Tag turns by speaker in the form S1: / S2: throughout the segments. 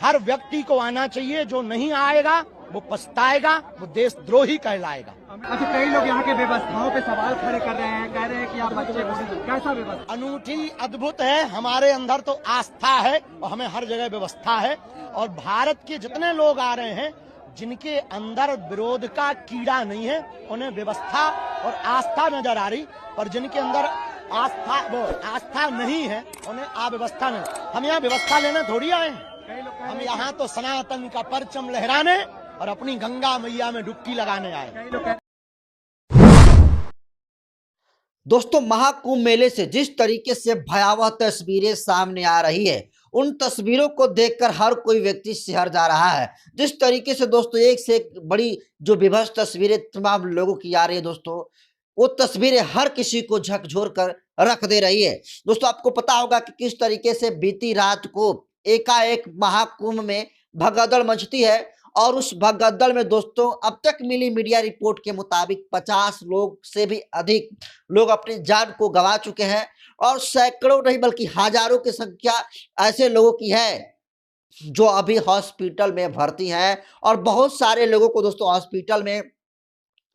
S1: हर व्यक्ति को आना चाहिए, जो नहीं आएगा वो पछताएगा, वो देशद्रोही कहलाएगा।
S2: अच्छा, कई लोग यहाँ के व्यवस्थाओं पे सवाल खड़े कर रहे हैं, कह रहे हैं कि आप बच्चे कैसा व्यवस्था?
S1: अनूठी, अद्भुत है। हमारे अंदर तो आस्था है और हमें हर जगह व्यवस्था है। और भारत के जितने लोग आ रहे हैं जिनके अंदर विरोध का कीड़ा नहीं है, उन्हें व्यवस्था और आस्था नजर आ रही, पर जिनके अंदर आस्था नहीं है उन्हें अव्यवस्था नहीं। हम यहाँ व्यवस्था लेने थोड़ी आए हैं, हम यहाँ तो सनातन का परचम लहराने और अपनी गंगा मैया में डुबकी लगाने आए।
S3: दोस्तों, महाकुंभ मेले से जिस तरीके से भयावह तस्वीरें सामने आ रही है, उन तस्वीरों को देखकर हर कोई व्यक्ति सिहर जा रहा है। जिस तरीके से दोस्तों एक से एक बड़ी जो विभत्स तस्वीरें तमाम लोगों की आ रही है दोस्तों, वो तस्वीरें हर किसी को झकझोर कर रख दे रही है। दोस्तों, आपको पता होगा कि किस तरीके से बीती रात को एकाएक महाकुंभ में भगदड़ मचती है और उस भगदड़ में दोस्तों अब तक मिली मीडिया रिपोर्ट के मुताबिक 50 लोग से भी अधिक लोग अपनी जान को गंवा चुके हैं और सैकड़ों नहीं बल्कि हजारों की संख्या ऐसे लोगों की है जो अभी हॉस्पिटल में भर्ती हैं और बहुत सारे लोगों को दोस्तों हॉस्पिटल में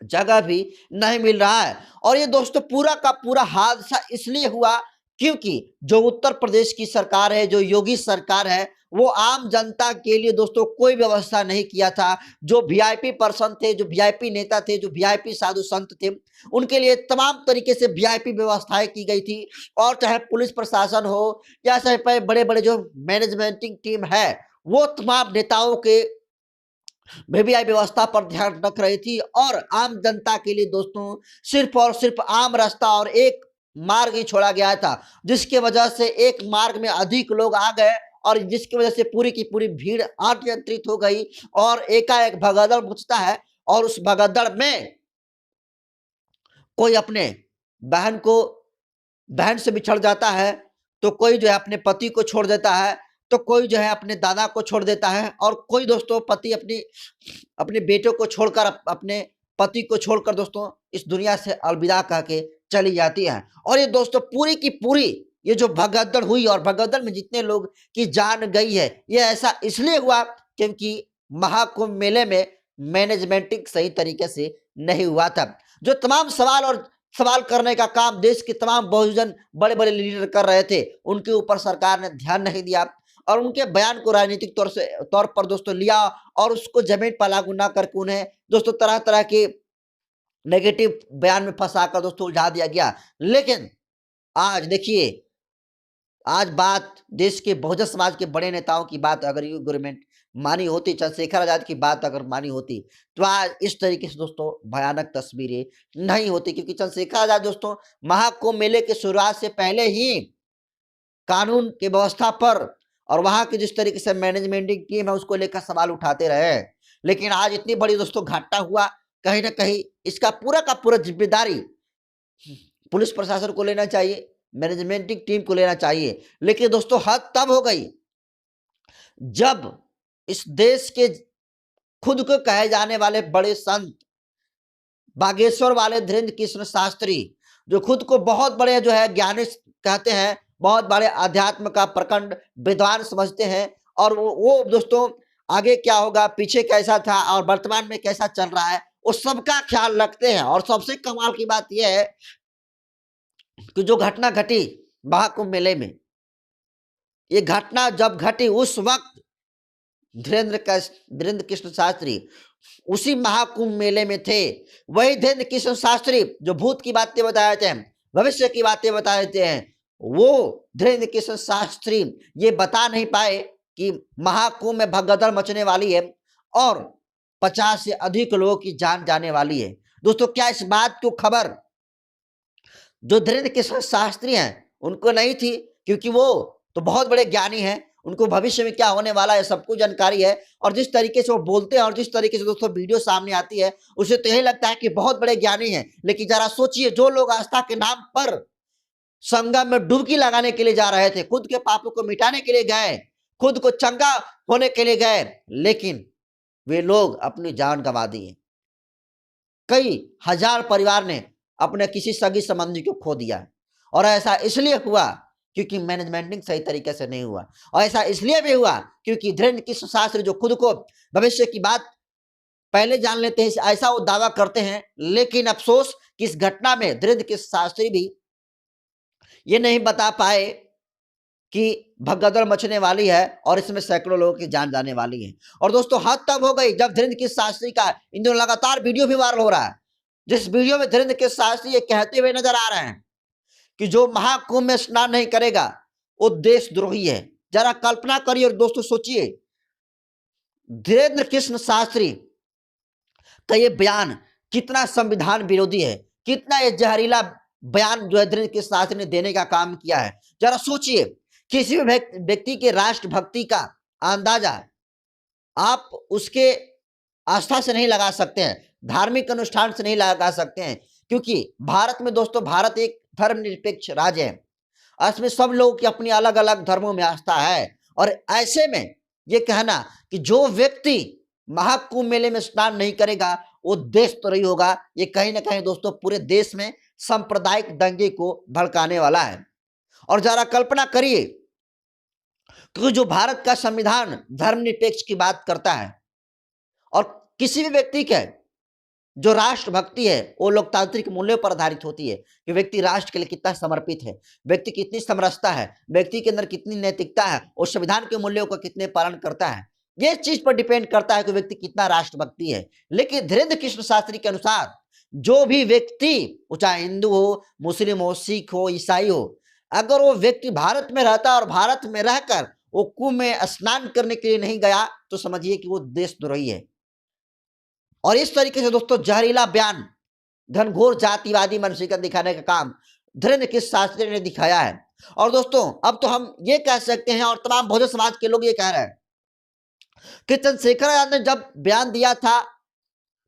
S3: जगह भी नहीं मिल रहा है। और ये दोस्तों पूरा का पूरा हादसा इसलिए हुआ क्योंकि जो उत्तर प्रदेश की सरकार है, जो योगी सरकार है, वो आम जनता के लिए दोस्तों कोई व्यवस्था नहीं किया था। जो वीआईपी पर्सन थे, जो वीआईपी नेता थे, जो वीआईपी साधु संत थे, उनके लिए तमाम तरीके से वीआईपी व्यवस्थाएं की गई थी। और चाहे पुलिस प्रशासन हो या चाहे बड़े बड़े जो मैनेजमेंटिंग टीम है, वो तमाम नेताओं के वीवीआई व्यवस्था पर ध्यान रख रही थी और आम जनता के लिए दोस्तों सिर्फ और सिर्फ आम रास्ता और एक मार्ग ही छोड़ा गया था, जिसके वजह से एक मार्ग में अधिक लोग आ गए और जिसकी वजह से पूरी की पूरी भीड़ अनियंत्रित हो गई और एकाएक भगदड़ मचता है। और उस भगदड़ में कोई अपने बहन से बिछड़ जाता है, तो कोई जो है अपने पति को छोड़ देता है, तो कोई जो है अपने दादा को छोड़ देता है और कोई दोस्तों पति अपने बेटों को छोड़कर अपने पति को छोड़कर दोस्तों इस दुनिया से अलविदा कह के चली जाती है। और ये दोस्तों पूरी की पूरी ये जो भगदड़ हुई और भगदड़ में जितने लोग की जान गई है, ये ऐसा इसलिए हुआ क्योंकि महाकुंभ मेले में मैनेजमेंटिंग सही तरीके से नहीं हुआ था। जो तमाम सवाल करने का काम देश के तमाम बहुजन बड़े बड़े लीडर कर रहे थे, उनके ऊपर सरकार ने ध्यान नहीं दिया और उनके बयान को राजनीतिक तौर पर दोस्तों लिया और उसको जमीन पर लागू ना करके उन्हें दोस्तों तरह तरह के नेगेटिव बयान में फंसाकर दोस्तों उलझा दिया गया। लेकिन आज देखिए, आज बात देश के बहुजन समाज के बड़े नेताओं की बात अगर ये गवर्नमेंट मानी होती, चंद्रशेखर आजाद की बात अगर मानी होती, तो आज इस तरीके से दोस्तों भयानक तस्वीरें नहीं होती। क्योंकि चंद्रशेखर आजाद दोस्तों महाकुंभ मेले की शुरुआत से पहले ही कानून की व्यवस्था पर और वहां की जिस तरीके से मैनेजमेंटिंग टीम है उसको लेकर सवाल उठाते रहे। लेकिन आज इतनी बड़ी दोस्तों घटना हुआ, कहीं ना कहीं इसका पूरा का पूरा जिम्मेदारी पुलिस प्रशासन को लेना चाहिए, मैनेजमेंटिंग टीम को लेना चाहिए। लेकिन दोस्तों हद तब हो गई जब इस देश के खुद को कहे जाने वाले बड़े संत बागेश्वर वाले धीरेन्द्र कृष्ण शास्त्री, जो खुद को बहुत बड़े जो है ज्ञानी कहते हैं, बहुत बड़े अध्यात्म का प्रखंड विद्वान समझते हैं और वो दोस्तों आगे क्या होगा, पीछे कैसा था और वर्तमान में कैसा चल रहा है, उस सबका ख्याल रखते हैं। और सबसे कमाल की बात यह है कि जो घटना घटी महाकुंभ मेले में, ये घटना जब घटी उस वक्त धीरेन्द्र कृष्ण शास्त्री उसी महाकुंभ मेले में थे। वही धीरेन्द्र कृष्ण शास्त्री जो भूत की बातें बताए थे, भविष्य की बातें बताए थे, वो धीरेन्द्र कृष्ण शास्त्री ये बता नहीं पाए कि महाकुंभ में भगदड़ मचने वाली है और 50 से अधिक लोगों की जान जाने वाली है। दोस्तों क्या इस बात को खबर जो धीरेन्द्र कृष्ण शास्त्री हैं उनको नहीं थी? क्योंकि वो तो बहुत बड़े ज्ञानी हैं, उनको भविष्य में क्या होने वाला है सबको जानकारी है। और जिस तरीके से वो बोलते हैं और जिस तरीके से दोस्तों वीडियो सामने आती है, उसे तो यही लगता है कि बहुत बड़े ज्ञानी हैं। लेकिन जरा सोचिए, जो लोग आस्था के नाम पर संगम में डुबकी लगाने के लिए जा रहे थे, खुद के पापों को मिटाने के लिए गए, खुद को चंगा होने के लिए गए, लेकिन वे लोग अपनी जान गंवा दिए। कई हजार परिवार ने अपने किसी सगी संबंधी को खो दिया और ऐसा इसलिए हुआ क्योंकि मैनेजमेंटिंग सही तरीके से नहीं हुआ। और ऐसा इसलिए भी हुआ क्योंकि धीरेन्द्र कृष्ण शास्त्री जो खुद को भविष्य की बात पहले जान लेते हैं, ऐसा वो दावा करते हैं, लेकिन अफसोस कि इस घटना में धीरेन्द्र कृष्ण शास्त्री भी ये नहीं बता पाए कि भगदड़ मचने वाली है और इसमें सैकड़ों लोगों की जान जाने वाली है। और दोस्तों हद तब हो गई जब धीरेन्द्र कृष्ण शास्त्री का इन दिनों लगातार वीडियो भी वायरल हो रहा है, जिस वीडियो में धीरेन्द्र कृष्ण शास्त्री ये कहते हुए नजर आ रहे हैं कि जो महाकुंभ में स्नान नहीं करेगा वो देशद्रोही है। जरा कल्पना करिए और दोस्तों सोचिए, धीरेन्द्र कृष्ण शास्त्री का ये बयान कितना संविधान विरोधी है, कितना ये जहरीला बयान जो है धीरेन्द्र कृष्ण शास्त्री ने देने का काम किया है। जरा सोचिए, किसी भी व्यक्ति के राष्ट्रभक्ति का अंदाजा आप उसके आस्था से नहीं लगा सकते हैं, धार्मिक अनुष्ठान से नहीं लगा सकते हैं, क्योंकि भारत में दोस्तों, भारत एक धर्मनिरपेक्ष राज्य है। इसमें सब लोगों की अपनी अलग अलग धर्मों में आस्था है। और ऐसे में ये कहना कि जो व्यक्ति महाकुंभ मेले में स्नान नहीं करेगा वो देशद्रोही होगा, ये कहीं ना कहीं दोस्तों पूरे देश में सांप्रदायिक दंगे को भड़काने वाला है। और जरा कल्पना करिए, क्योंकि जो भारत का संविधान धर्मनिरपेक्ष की बात करता है और किसी भी व्यक्ति के जो राष्ट्रभक्ति है वो लोकतांत्रिक मूल्यों पर आधारित होती है कि व्यक्ति राष्ट्र के लिए कितना समर्पित है, व्यक्ति कितनी समरसता है, व्यक्ति के अंदर कितनी नैतिकता है और संविधान के मूल्यों का कितने पालन करता है। ये चीज पर डिपेंड करता है कि व्यक्ति कितना राष्ट्रभक्ति है। लेकिन धीरेन्द्र कृष्ण शास्त्री के अनुसार जो भी व्यक्ति, चाहे हिंदू हो, मुस्लिम हो, सिख हो, ईसाई हो, अगर वो व्यक्ति भारत में रहता और भारत में रहकर वो कुंभ में स्नान करने के लिए नहीं गया तो समझिए कि वो देशद्रोही है। और इस तरीके से दोस्तों जहरीला बयान, घनघोर जातिवादी मानसिकता दिखाने का काम धीरेन्द्र कृष्ण शास्त्री ने दिखाया है। और दोस्तों अब तो हम ये कह सकते हैं और तमाम बहुजन समाज के लोग ये कह रहे हैं कि चंद्रशेखर आजाद ने जब बयान दिया था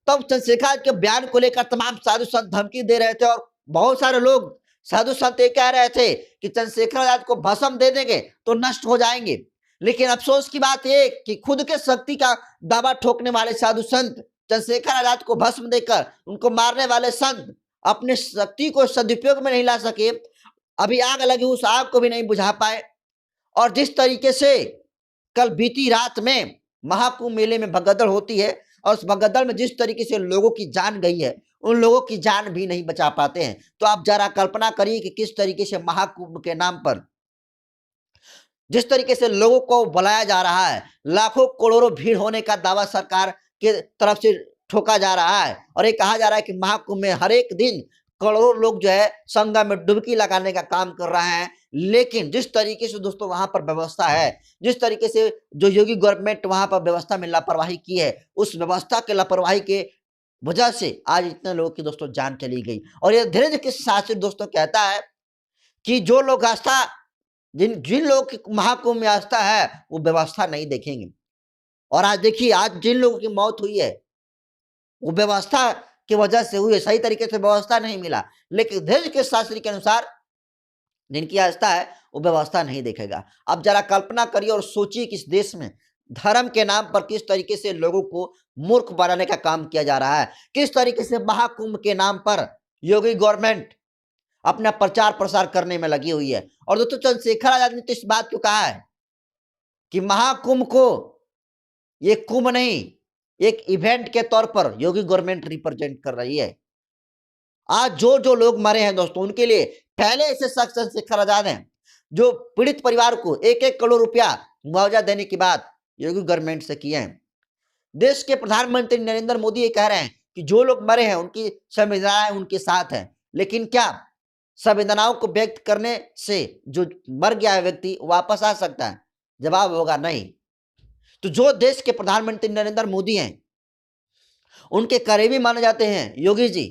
S3: तब चंद्रशेखर आजाद के बयान को लेकर तमाम साधु संत धमकी दे रहे थे और बहुत सारे लोग साधु संत ये कह रहे थे कि चंद्रशेखर आजाद को भस्म दे देंगे तो नष्ट हो जाएंगे। लेकिन अफसोस की बात ये कि खुद के शक्ति का दावा ठोकने वाले साधु संत, चंद्रशेखर आजाद को भस्म देकर उनको मारने वाले संत अपने शक्ति को सदुपयोग में नहीं ला सके, अभी आग लगी उस आग को भी नहीं बुझा पाए। और जिस तरीके से कल बीती रात में महाकुंभ मेले में भगदड़ होती है और उस भगदड़ में जिस तरीके से लोगों की जान गई है, उन लोगों की जान भी नहीं बचा पाते हैं। तो आप जरा कल्पना करिए कि किस तरीके से महाकुंभ के नाम पर जिस तरीके से लोगों को बुलाया जा रहा है, लाखों करोड़ों भीड़ होने का दावा सरकार के तरफ से ठोका जा रहा है और ये कहा जा रहा है कि महाकुंभ में हर एक दिन करोड़ों लोग जो है संगम में डुबकी लगाने का काम कर रहे हैं। लेकिन जिस तरीके से दोस्तों वहां पर व्यवस्था है, जिस तरीके से जो योगी गवर्नमेंट वहां पर व्यवस्था में लापरवाही की है, उस व्यवस्था के लापरवाही के वजह से आज इतने लोगों की दोस्तों जान चली गई। और ये धीरेन्द्र कृष्ण शास्त्री दोस्तों कहता है कि जो लोग आस्था, जिन लोगों की महाकुंभ में आस्था है वो व्यवस्था नहीं देखेंगे। और आज देखिए, आज जिन लोगों की मौत हुई है वो व्यवस्था की वजह से हुई है, सही तरीके से व्यवस्था नहीं मिला। लेकिन धीरेन्द्र कृष्ण शास्त्री के अनुसार जिनकी आस्था है वो व्यवस्था नहीं देखेगा। अब जरा कल्पना करिए और सोचिए कि इस देश में धर्म के नाम पर किस तरीके से लोगों को मूर्ख बनाने का काम किया जा रहा है, किस तरीके से महाकुंभ के नाम पर योगी गवर्नमेंट अपना प्रचार प्रसार करने में लगी हुई है। और दोस्तों चंद्रशेखर आजाद ने तो इस बात को कहा है कि महाकुंभ को ये कुंभ नहीं, एक इवेंट के तौर पर योगी गवर्नमेंट रिप्रेजेंट कर रही है। आज जो लोग मरे हैं दोस्तों उनके लिए पहले ऐसे शख्स चंद्रशेखर आजाद हैं जो पीड़ित परिवार को 1-1 करोड़ रुपया मुआवजा देने की बात योगी गवर्नमेंट से किए हैं। देश के प्रधानमंत्री नरेंद्र मोदी ये कह रहे हैं कि जो लोग मरे हैं उनकी संवेदनाएं उनके साथ हैं। लेकिन क्या संवेदनाओं को व्यक्त करने से जो मर गया है व्यक्ति वापस आ सकता है? जवाब होगा नहीं। तो जो देश के प्रधानमंत्री नरेंद्र मोदी हैं उनके करीबी माने जाते हैं योगी जी,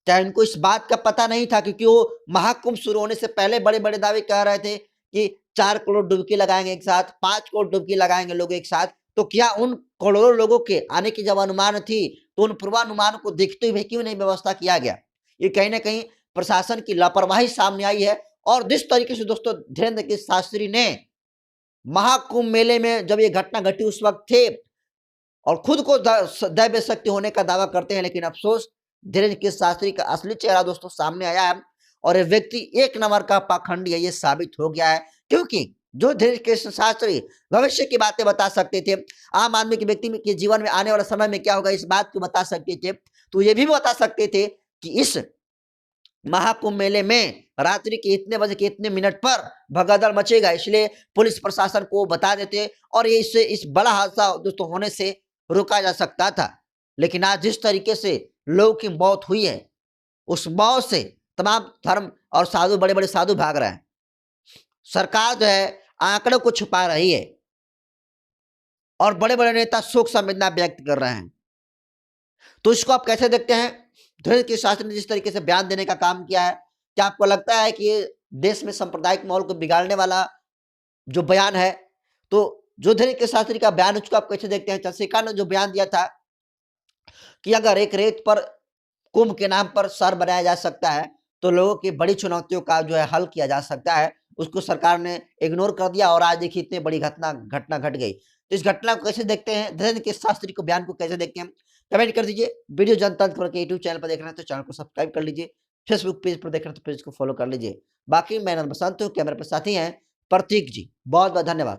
S3: क्या इनको इस बात का पता नहीं था? क्योंकि वो महाकुंभ शुरू होने से पहले बड़े बड़े दावे कह रहे थे कि 4 करोड़ डुबकी लगाएंगे एक साथ, 5 करोड़ डुबकी लगाएंगे लोग एक साथ। तो क्या उन करोड़ों लोगों के आने की जब अनुमान थी तो उन पूर्वानुमान को देखते हुए क्यों नहीं व्यवस्था किया गया? ये कहीं ना कहीं प्रशासन की लापरवाही सामने आई है। और जिस तरीके से दोस्तों धीरेन्द्र कृष्ण शास्त्री ने महाकुंभ मेले में जब ये घटना घटी उस वक्त थे और खुद को दैव शक्ति होने का दावा करते हैं, लेकिन अफसोस धीरेन्द्र कृष्ण शास्त्री का असली चेहरा दोस्तों सामने आया है। और ये व्यक्ति एक नंबर का पाखंडी है, ये साबित हो गया है। क्योंकि जो धीरेन्द्र कृष्ण शास्त्री भविष्य की बातें बता सकते थे, आम आदमी के व्यक्ति के जीवन में आने वाला समय में क्या होगा इस बात को बता सकते थे, तो ये भी बता सकते थे कि इस महाकुंभ मेले में रात्रि के इतने बजे के इतने मिनट पर भगदड़ मचेगा, इसलिए पुलिस प्रशासन को बता देते और ये इससे इस बड़ा हादसा दोस्तों होने से रोका जा सकता था। लेकिन आज जिस तरीके से लोगों की मौत हुई है, उस मौत से तमाम धर्म और साधु, बड़े बड़े साधु भाग रहे हैं। सरकार जो है आंकड़ों को छुपा रही है और बड़े बड़े नेता शोक संवेदना व्यक्त कर रहे हैं। तो इसको आप कैसे देखते हैं? धीरेन्द्र कृष्ण शास्त्री ने जिस तरीके से बयान देने का काम किया है, क्या आपको लगता है कि ये देश में सांप्रदायिक माहौल को बिगाड़ने वाला जो बयान है? तो जो धीरेन्द्र कृष्ण शास्त्री का बयान, उसको आप कैसे देखते हैं? चंद्रशेखर ने जो बयान दिया था कि अगर एक रेत पर कुंभ के नाम पर शहर बनाया जा सकता है तो लोगों की बड़ी चुनौतियों का जो है हल किया जा सकता है, उसको सरकार ने इग्नोर कर दिया और आज देखिए इतनी बड़ी घटना घट गई। तो इस घटना को कैसे देखते हैं? धीरेन्द्र कृष्ण शास्त्री को बयान को कैसे देखते हैं? कमेंट कर दीजिए। वीडियो जनता तंत्र के यूट्यूब चैनल पर देख रहे हैं तो चैनल को सब्सक्राइब कर लीजिए। फेसबुक पेज पर देख रहे हैं तो पेज को फॉलो कर लीजिए। बाकी मैं बसंत हूँ, कैमरे पर साथी हैं प्रतीक जी। बहुत बहुत धन्यवाद।